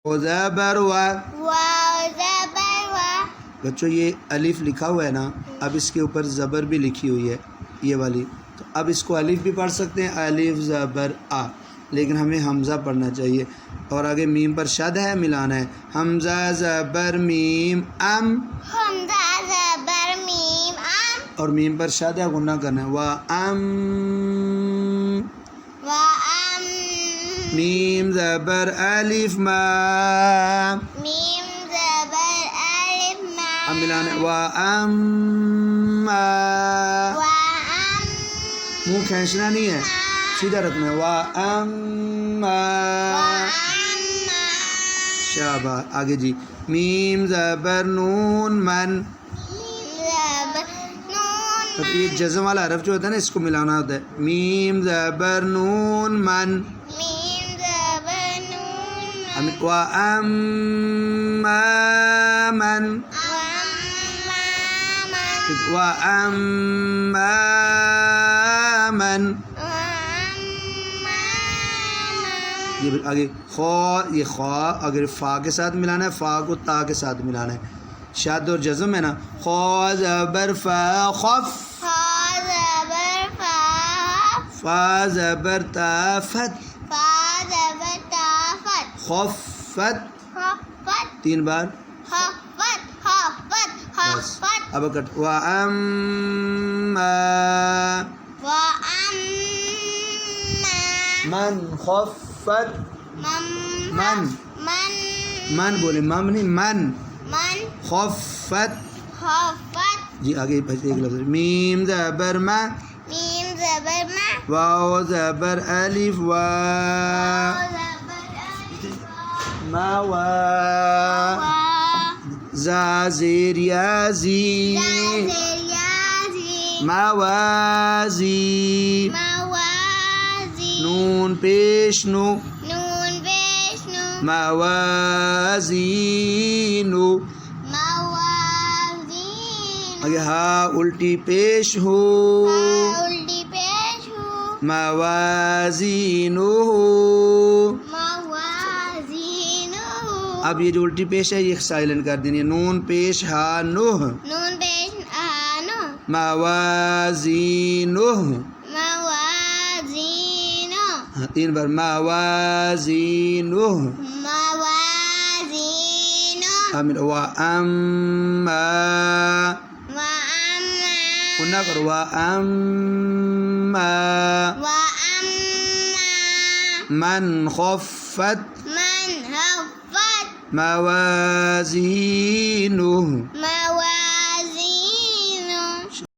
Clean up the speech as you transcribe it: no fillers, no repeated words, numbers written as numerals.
زبر و. زبر و. بچوں یہ الف لکھا ہوا ہے نا، اب اس کے اوپر زبر بھی لکھی ہوئی ہے یہ والی، تو اب اس کو الف بھی پڑھ سکتے ہیں، الف زبر آ، لیکن ہمیں حمزہ پڑھنا چاہیے. اور آگے میم پر شد ہے، ملانا ہے. حمزہ زبر میم ام، حمزہ زبر میم ام. اور میم پر شد ہے، غنہ کرنا ہے. و ام. و ام. میم زبر الف ما، میم زبر الف ما. اب ملانا ہے. و ام ما. و ام. منہ کھینچنا نہیں ہے، سیدھا رکھنا ہے. و ام ما. شاباش. آگے جی. میم زبر نون من. اب یہ جزم والا حرف جو ہوتا ہے نا، اس کو ملانا ہوتا ہے. میم زبر نون من. و ام من. و ام من. یہ آگے خوا، یہ خوا اگر فا کے ساتھ ملانا ہے، فا کو تا کے ساتھ ملانا ہے. شاد اور جزم ہے نا. خوا زبر فا خف. فا زبر تا فت. خفت. 3 بار بس. اب کٹ. و اما من خفت. من بولے، مم نہیں، من. خفت. جی آگے ایک لفظ. میم زبر ما. واو زبر الف وا. ما وا. زا زیر یا زی. موازی. نون پیش نو. موازینو. آگے ہا الٹی پیش ہو. موازینو. اب یہ جو الٹی پیش ہے یہ سائلنٹ کر دینی ہے. نون پیش ہا نوہ. موازینو. 3 بار. موازینو. آمین. و اما. قلنا کرو. و اما من خفت موازینو.